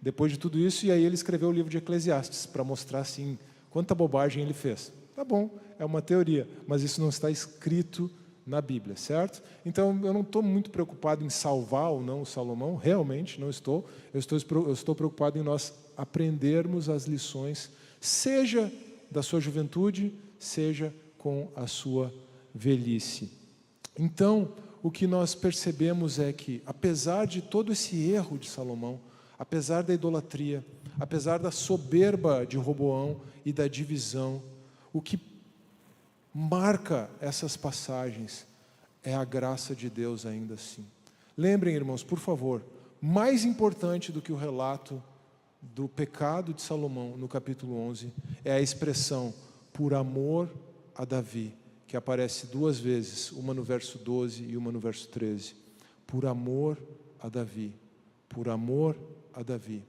depois de tudo isso, e aí ele escreveu o livro de Eclesiastes, para mostrar assim, quanta bobagem ele fez. Tá bom, é uma teoria, mas isso não está escrito na Bíblia, certo? Então, eu não estou muito preocupado em salvar ou não o Salomão, realmente não estou. Eu estou preocupado em nós aprendermos as lições, seja da sua juventude, seja com a sua velhice. Então, o que nós percebemos é que, apesar de todo esse erro de Salomão, apesar da idolatria, apesar da soberba de Roboão e da divisão, o que marca essas passagens é a graça de Deus ainda assim. Lembrem, irmãos, por favor, mais importante do que o relato do pecado de Salomão no capítulo 11 é a expressão por amor a Davi, que aparece 2 vezes, uma no verso 12 e uma no verso 13. Por amor a Davi, por amor a Davi.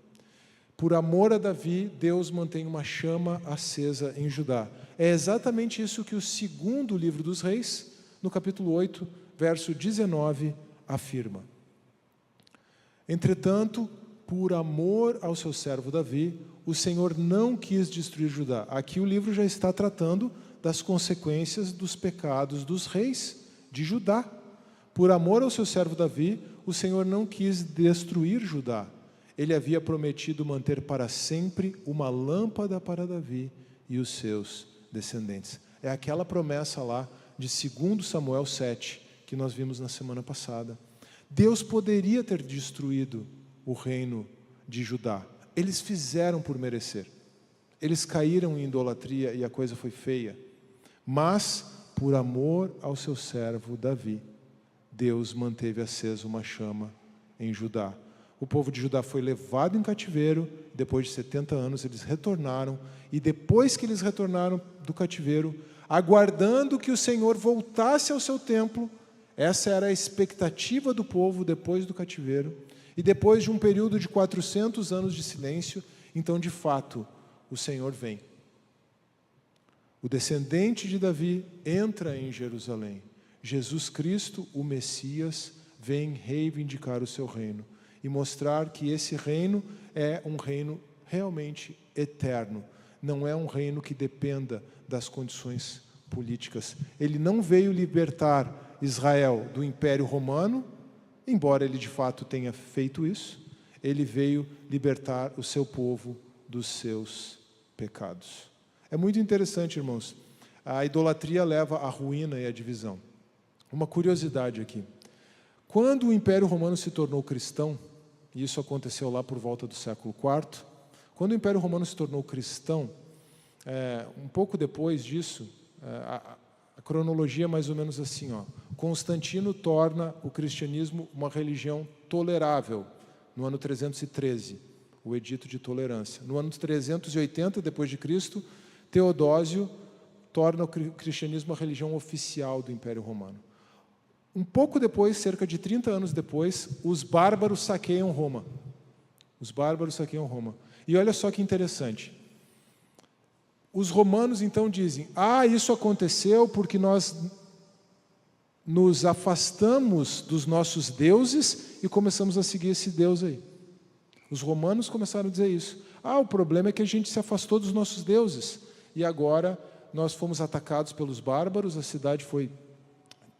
Por amor a Davi, Deus mantém uma chama acesa em Judá. É exatamente isso que o 2º livro dos Reis, no capítulo 8, verso 19, afirma. Entretanto, por amor ao seu servo Davi, o Senhor não quis destruir Judá. Aqui o livro já está tratando das consequências dos pecados dos reis de Judá. Por amor ao seu servo Davi, o Senhor não quis destruir Judá. Ele havia prometido manter para sempre uma lâmpada para Davi e os seus descendentes. É aquela promessa lá de 2 Samuel 7, que nós vimos na semana passada. Deus poderia ter destruído o reino de Judá. Eles fizeram por merecer. Eles caíram em idolatria e a coisa foi feia. Mas, por amor ao seu servo Davi, Deus manteve acesa uma chama em Judá. O povo de Judá foi levado em cativeiro, depois de 70 anos eles retornaram, e depois que eles retornaram do cativeiro, aguardando que o Senhor voltasse ao seu templo, essa era a expectativa do povo depois do cativeiro, e depois de um período de 400 anos de silêncio, então de fato o Senhor vem. O descendente de Davi entra em Jerusalém. Jesus Cristo, o Messias, vem reivindicar o seu reino e mostrar que esse reino é um reino realmente eterno. Não é um reino que dependa das condições políticas. Ele não veio libertar Israel do Império Romano, embora ele de fato tenha feito isso. Ele veio libertar o seu povo dos seus pecados. É muito interessante, irmãos. A idolatria leva à ruína e à divisão. Uma curiosidade aqui. Quando o Império Romano se tornou cristão, e isso aconteceu lá por volta do século IV, quando o Império Romano se tornou cristão, um pouco depois disso, a cronologia é mais ou menos assim, ó. Constantino torna o cristianismo uma religião tolerável, no ano 313, o Edito de Tolerância. No ano 380 depois de Cristo, Teodósio torna o cristianismo a religião oficial do Império Romano. Um pouco depois, cerca de 30 anos depois, os bárbaros saqueiam Roma. Os bárbaros saqueiam Roma. E olha só que interessante. Os romanos então dizem, isso aconteceu porque nós nos afastamos dos nossos deuses e começamos a seguir esse Deus aí. Os romanos começaram a dizer isso. O problema é que a gente se afastou dos nossos deuses. E agora nós fomos atacados pelos bárbaros, a cidade foi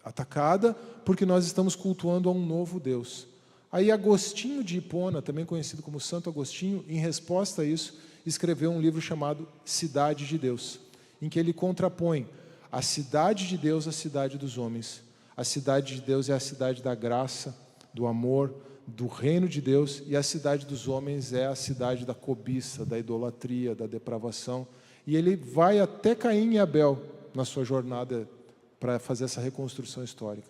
atacada, porque nós estamos cultuando a um novo Deus. Aí Agostinho de Hipona, também conhecido como Santo Agostinho, em resposta a isso, escreveu um livro chamado Cidade de Deus, em que ele contrapõe a cidade de Deus à cidade dos homens. A cidade de Deus é a cidade da graça, do amor, do reino de Deus, e a cidade dos homens é a cidade da cobiça, da idolatria, da depravação. E ele vai até Caim e Abel na sua jornada para fazer essa reconstrução histórica.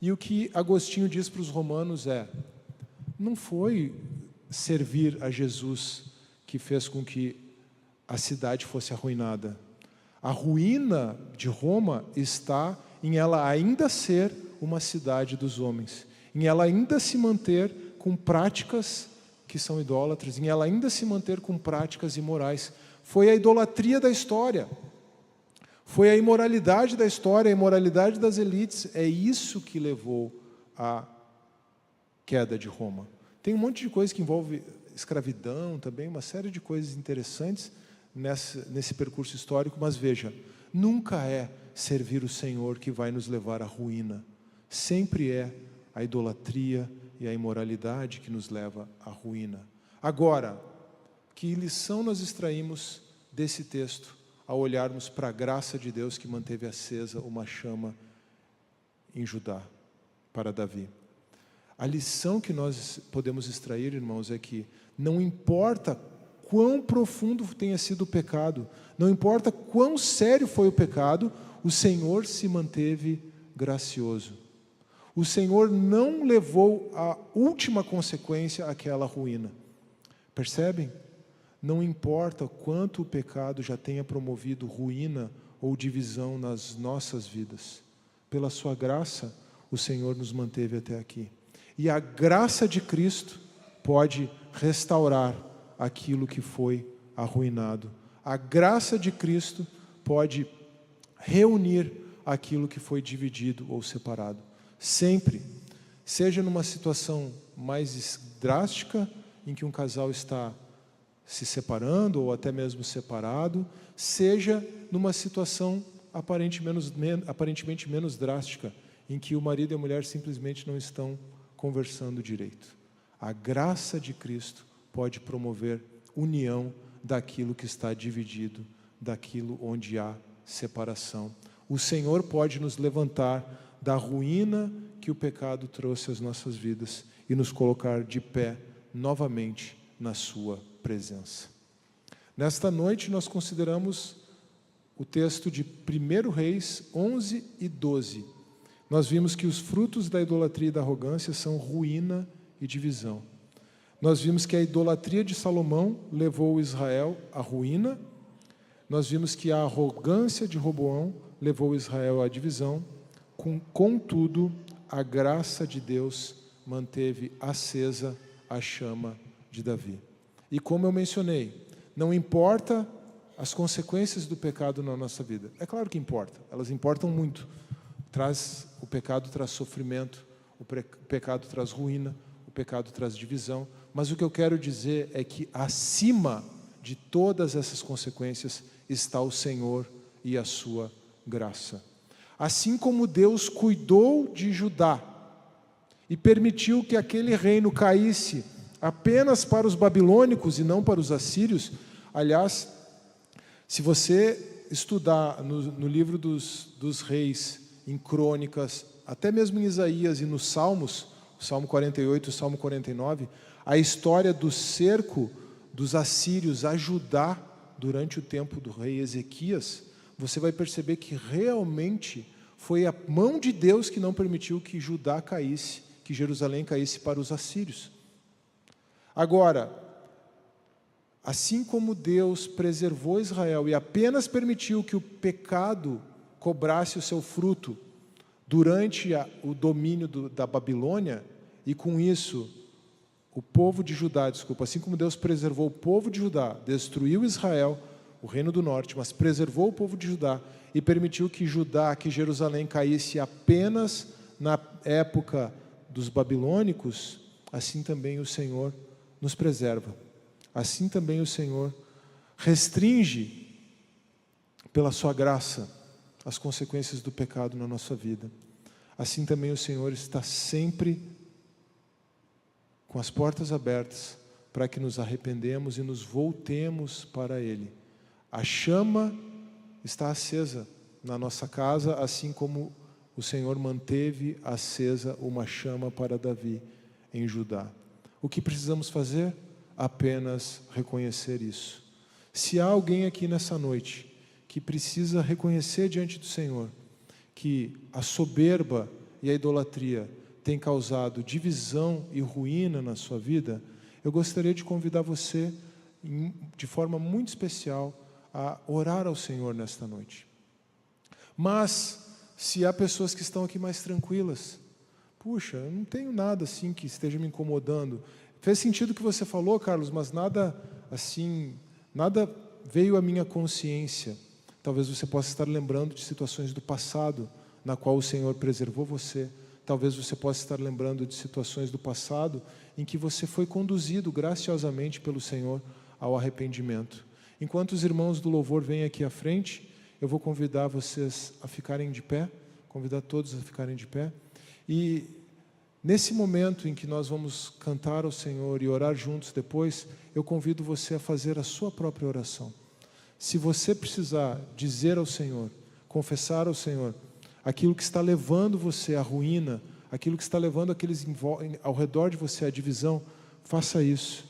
E o que Agostinho diz para os romanos é: não foi servir a Jesus que fez com que a cidade fosse arruinada. A ruína de Roma está em ela ainda ser uma cidade dos homens, em ela ainda se manter com práticas que são idólatras, em ela ainda se manter com práticas imorais. Foi a idolatria da história, foi a imoralidade da história, a imoralidade das elites, é isso que levou à queda de Roma. Tem um monte de coisa que envolve escravidão também, uma série de coisas interessantes nesse percurso histórico, mas veja, nunca é servir o Senhor que vai nos levar à ruína, sempre é a idolatria e a imoralidade que nos leva à ruína. Agora, que lição nós extraímos desse texto ao olharmos para a graça de Deus que manteve acesa uma chama em Judá para Davi? A lição que nós podemos extrair, irmãos, é que não importa quão profundo tenha sido o pecado, não importa quão sério foi o pecado, o Senhor se manteve gracioso. O Senhor não levou à última consequência aquela ruína. Percebem? Não importa quanto o pecado já tenha promovido ruína ou divisão nas nossas vidas, pela sua graça, o Senhor nos manteve até aqui. E a graça de Cristo pode restaurar aquilo que foi arruinado. A graça de Cristo pode reunir aquilo que foi dividido ou separado. Sempre, seja numa situação mais drástica, em que um casal está se separando ou até mesmo separado, seja numa situação aparentemente menos drástica, em que o marido e a mulher simplesmente não estão conversando direito. A graça de Cristo pode promover união daquilo que está dividido, daquilo onde há separação. O Senhor pode nos levantar da ruína que o pecado trouxe às nossas vidas e nos colocar de pé novamente na sua presença. Nesta noite nós consideramos o texto de 1 Reis 11 e 12. Nós vimos que os frutos da idolatria e da arrogância são ruína e divisão. Nós vimos que a idolatria de Salomão levou Israel à ruína. Nós vimos que a arrogância de Roboão levou Israel à divisão. Contudo, a graça de Deus manteve acesa a chama de Davi. E como eu mencionei, não importa as consequências do pecado na nossa vida. É claro que importa, elas importam muito. O pecado traz sofrimento, o pecado traz ruína, o pecado traz divisão. Mas o que eu quero dizer é que acima de todas essas consequências está o Senhor e a sua graça. Assim como Deus cuidou de Judá e permitiu que aquele reino caísse apenas para os babilônicos e não para os assírios. Aliás, se você estudar no livro dos reis, em crônicas, até mesmo em Isaías e nos Salmos, o Salmo 48 e o Salmo 49, a história do cerco dos assírios a Judá durante o tempo do rei Ezequias, você vai perceber que realmente foi a mão de Deus que não permitiu que Judá caísse, que Jerusalém caísse para os assírios. Agora, assim como Deus preservou Israel e apenas permitiu que o pecado cobrasse o seu fruto durante o domínio da Babilônia, e com isso o povo de Judá, assim como Deus preservou o povo de Judá, destruiu Israel, o reino do norte, mas preservou o povo de Judá e permitiu que Jerusalém caísse apenas na época dos babilônicos, assim também o Senhor nos preserva. Assim também o Senhor restringe, pela sua graça, as consequências do pecado na nossa vida. Assim também o Senhor está sempre com as portas abertas para que nos arrependemos e nos voltemos para Ele. A chama está acesa na nossa casa, assim como o Senhor manteve acesa uma chama para Davi. em Judá. O que precisamos fazer? Apenas reconhecer isso. Se há alguém aqui nessa noite que precisa reconhecer diante do Senhor que a soberba e a idolatria têm causado divisão e ruína na sua vida, eu gostaria de convidar você, de forma muito especial, a orar ao Senhor nesta noite. Mas, se há pessoas que estão aqui mais tranquilas, puxa, eu não tenho nada assim que esteja me incomodando. Fez sentido o que você falou, Carlos, mas nada assim, nada veio à minha consciência. Talvez você possa estar lembrando de situações do passado, na qual o Senhor preservou você. Talvez você possa estar lembrando de situações do passado em que você foi conduzido graciosamente pelo Senhor ao arrependimento. Enquanto os irmãos do louvor vêm aqui à frente, eu vou convidar vocês a ficarem de pé, convidar todos a ficarem de pé. E nesse momento em que nós vamos cantar ao Senhor e orar juntos depois, eu convido você a fazer a sua própria oração. Se você precisar dizer ao Senhor, confessar ao Senhor, aquilo que está levando você à ruína, aquilo que está levando aqueles ao redor de você à divisão, faça isso.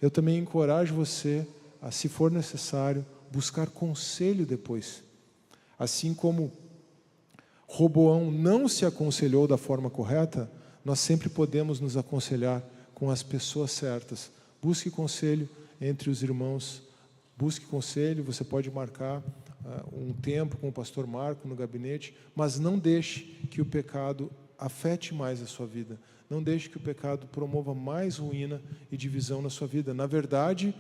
Eu também encorajo você a, se for necessário, buscar conselho depois. Assim como Roboão não se aconselhou da forma correta, nós sempre podemos nos aconselhar com as pessoas certas. Busque conselho entre os irmãos, busque conselho, você pode marcar um tempo com o pastor Marco no gabinete, mas não deixe que o pecado afete mais a sua vida. Não deixe que o pecado promova mais ruína e divisão na sua vida. Na verdade,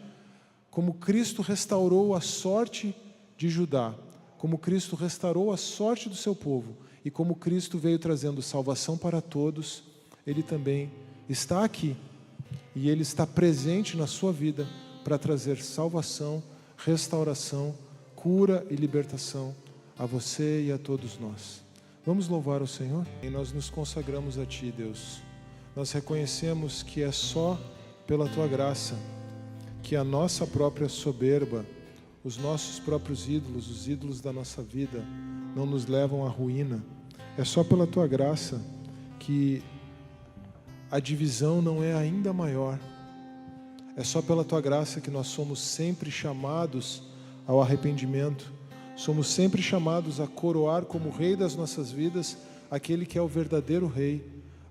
como Cristo restaurou a sorte de Judá, como Cristo restaurou a sorte do seu povo, e como Cristo veio trazendo salvação para todos, Ele também está aqui, e Ele está presente na sua vida para trazer salvação, restauração, cura e libertação a você e a todos nós. Vamos louvar o Senhor? E nós nos consagramos a Ti, Deus. Nós reconhecemos que é só pela Tua graça que a nossa própria soberba, os nossos próprios ídolos, os ídolos da nossa vida, não nos levam à ruína. É só pela Tua graça que a divisão não é ainda maior. É só pela Tua graça que nós somos sempre chamados ao arrependimento. Somos sempre chamados a coroar como Rei das nossas vidas aquele que é o verdadeiro Rei,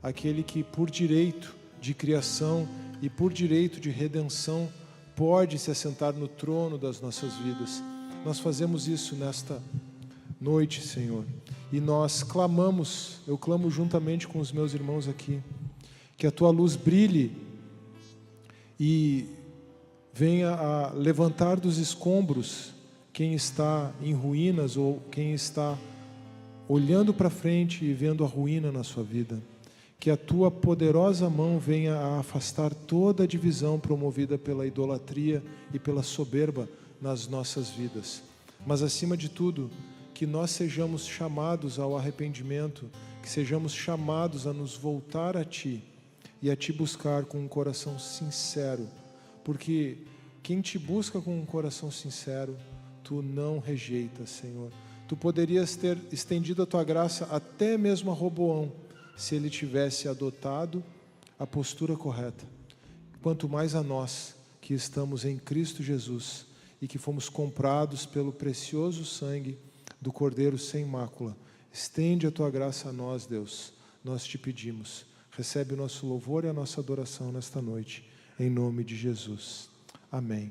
aquele que por direito de criação e por direito de redenção pode se assentar no trono das nossas vidas. Nós fazemos isso nesta noite, Senhor, e nós clamamos, eu clamo juntamente com os meus irmãos aqui, que a Tua luz brilhe e venha a levantar dos escombros quem está em ruínas ou quem está olhando para frente e vendo a ruína na sua vida. Que a Tua poderosa mão venha a afastar toda a divisão promovida pela idolatria e pela soberba nas nossas vidas. Mas acima de tudo, que nós sejamos chamados ao arrependimento, que sejamos chamados a nos voltar a Ti e a Te buscar com um coração sincero, porque quem Te busca com um coração sincero, Tu não rejeitas, Senhor. Tu poderias ter estendido a Tua graça até mesmo a Roboão, se ele tivesse adotado a postura correta. Quanto mais a nós, que estamos em Cristo Jesus e que fomos comprados pelo precioso sangue do Cordeiro sem mácula. Estende a Tua graça a nós, Deus. Nós Te pedimos. Recebe o nosso louvor e a nossa adoração nesta noite. Em nome de Jesus. Amém.